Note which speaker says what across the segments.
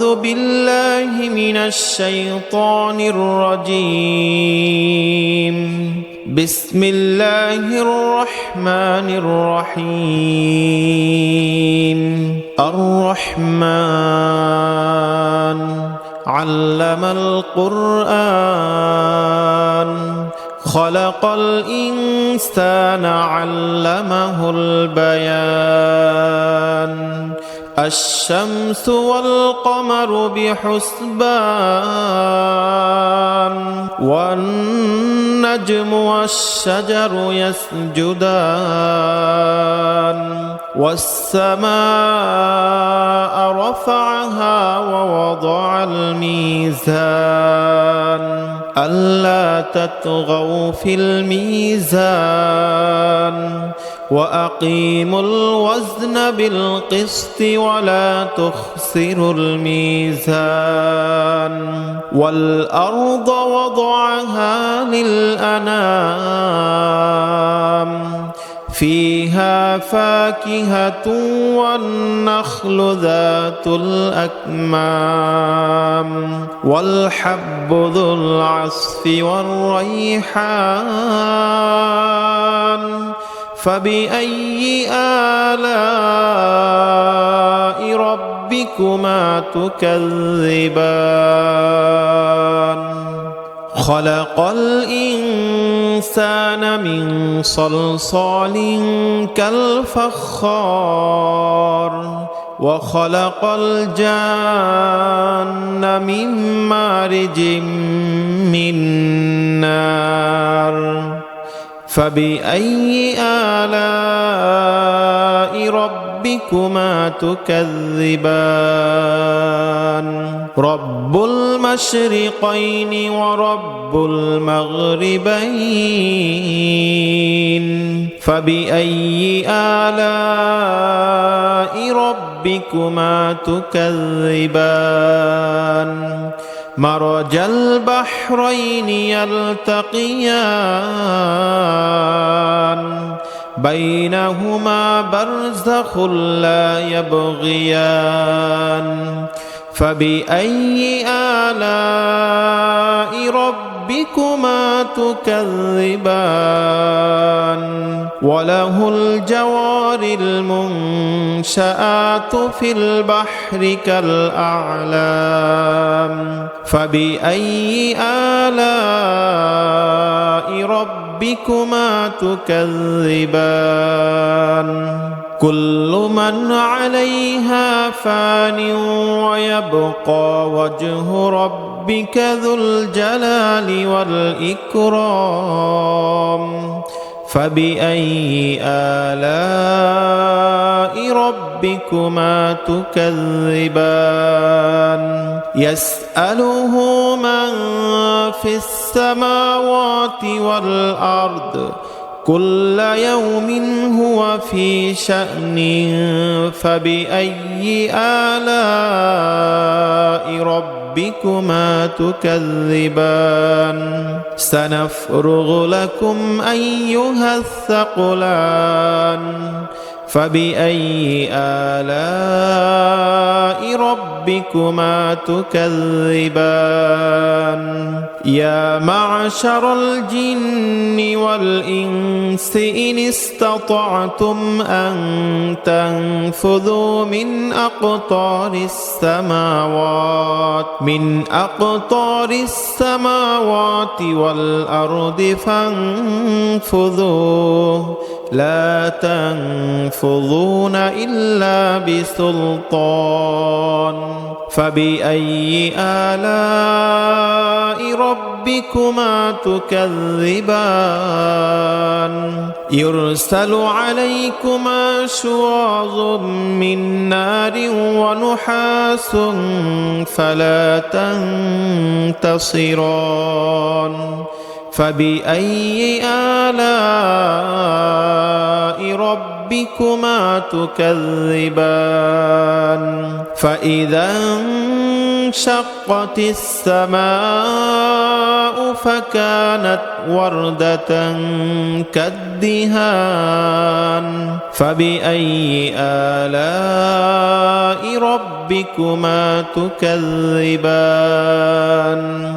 Speaker 1: أعوذ بالله من الشيطان الرجيم. بسم الله الرحمن الرحيم. الرحمن علم القرآن خلق الإنسان علمه البيان. الشمس والقمر بحسبان والنجم والشجر يسجدان والسماء رفعها ووضع الميزان ألا تطغوا في الميزان وأقيموا الوزن بالقسط ولا تخسروا الميزان. والأرض وضعها للأنام فيها فاكهة والنخل ذات الأكمام والحب ذو العصف والريحان. فبأي آلاء ربكما تكذبان؟ خلق الإنسان من صلصال كالفخار وخلق الجان من مارج من نار. فبأي آلاء ربكما تكذبان؟ رب المشرقين ورب المغربين. فبأي آلاء ربكما تكذبان؟ مرج البحرين يلتقيان بينهما برزخ لا يبغيان. فبأي آلاء ربكما تكذبان؟ وله الجوار المنشآت في البحر كالأعلام. فبأي آلاء ربكما تكذبان؟ كل من عليها فان ويبقى وجه ربك ذو الجلال والإكرام. فبأي آلاء ربكما تكذبان؟ يسأله من في السماوات والأرض كل يوم هو في شأن. فبأي آلاء ربكما تكذبان؟ سنفرغ لكم أيها الثقلان. فبأي آلاء ربكما تكذبان؟ يا معشر الجن والإنس إن استطعتم أن تنفذوا من أقطار السماوات والأرض فانفذوا لا تنفذون إلا بسلطان. فبأي آلاء ربكما تكذبان؟ يرسل عليكما شواظ من نار ونحاس فلا تنتصران. فبأي آلاء ربكما ربكما تكذبان فإذا انشقت السماء فكانت وردة كالدهان فبأي آلاء ربكما تكذبان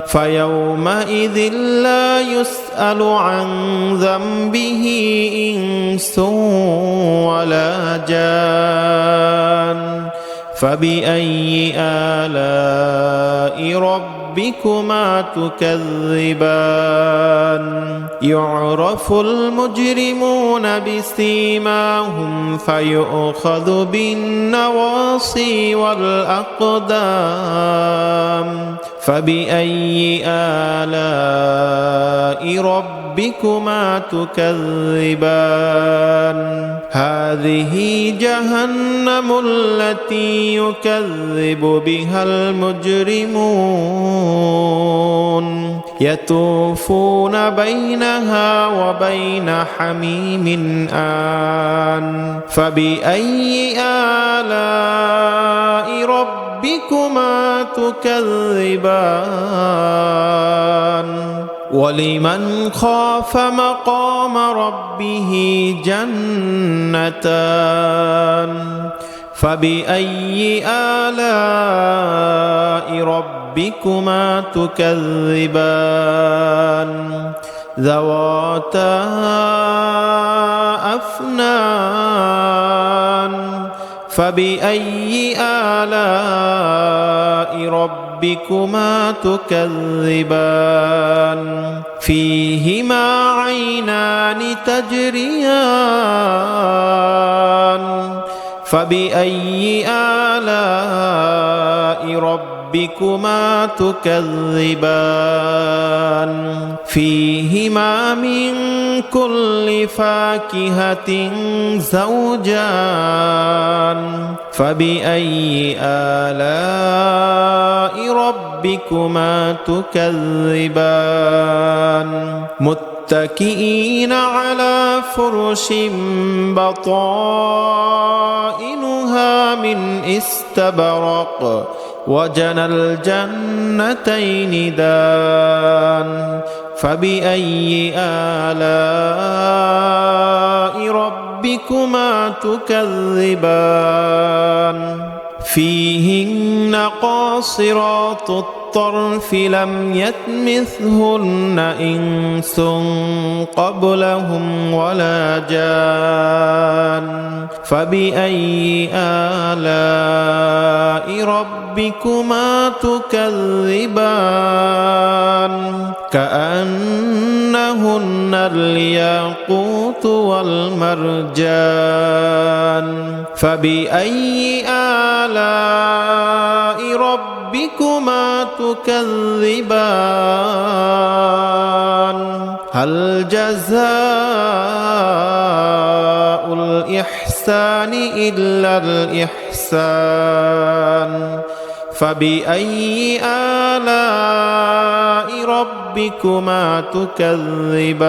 Speaker 1: فيومئذ لا يسأل عن ذنبه إنس ولا جان فبأي آلاء ربكما تكذبان يعرف المجرمون بسيماهم فيؤخذ بالنواصي والأقدام فبأي آلاء ربكما تكذبان هذه جهنم التي يكذب بها المجرمون يطوفون بينها وبين حميم آن فبأي آلاء ربكما تكذبان ولمن خاف مقام ربه جنتان فبأي آلاء ربكما تكذبان ذواتا أفنان فبأي آلاء ربكما تكذبان فيهما عينان تجريان فبأي آلاء ربكما تكذبان فيهما من كل فاكهة زوجان فبأي آلاء ربكما تكذبان متكئين على فرش بطائنها من استبرق وجنى الجنتين دان فبأي آلاء ربكما تكذبان فيهن قاصرات الطرف لم يطمثهن إنس قبلهم ولا جان فبأي آلاء ربكما تكذبان كأنهن الياقوت والمرجان فبأي آلاء ربكما تكذبان هل جزاء الإحسان إلا الإحسان فبأي آلاء ربكما تكذبان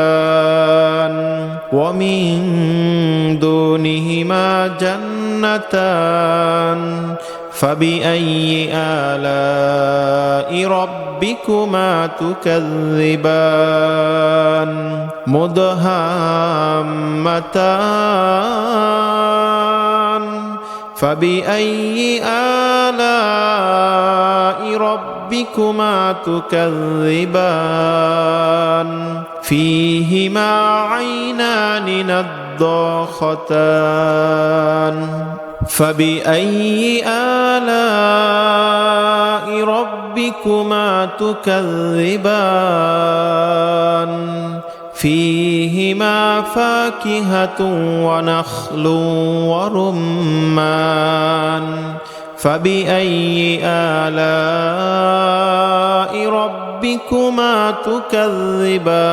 Speaker 1: ومن دونهما جنتان فبأي آلاء ربكما تكذبان مدهامتان فبأي آلاء ربكما تكذبان فيهما عينان نضاختان فبأي آلاء ربكما تكذبان فيهما فاكهة ونخل ورمان فبأي آلاء ربكما تكذبان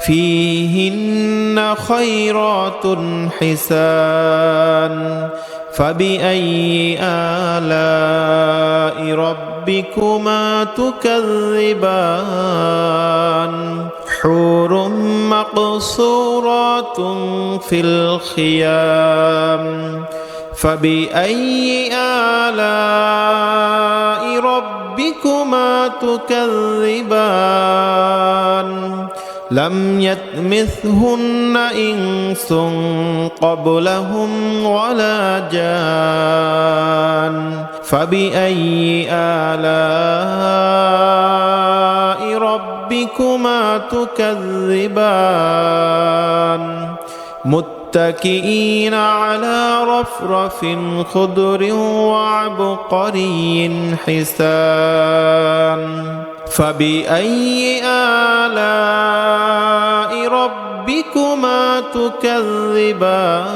Speaker 1: فيهن خيرات حسان فبأي آلاء ربكما تكذبان حور مقصورات في الخيام فبأي آلاء ربكما تكذبان لم يطمثهن إنس قبلهم ولا جان فبأي آلاء ربكما تكذبان متكئين على رفرف خضر وعبقري حسان فبأي آلاء ربكما تكذبان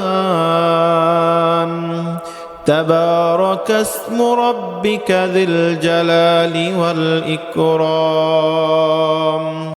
Speaker 1: تبارك اسم ربك ذي الجلال والإكرام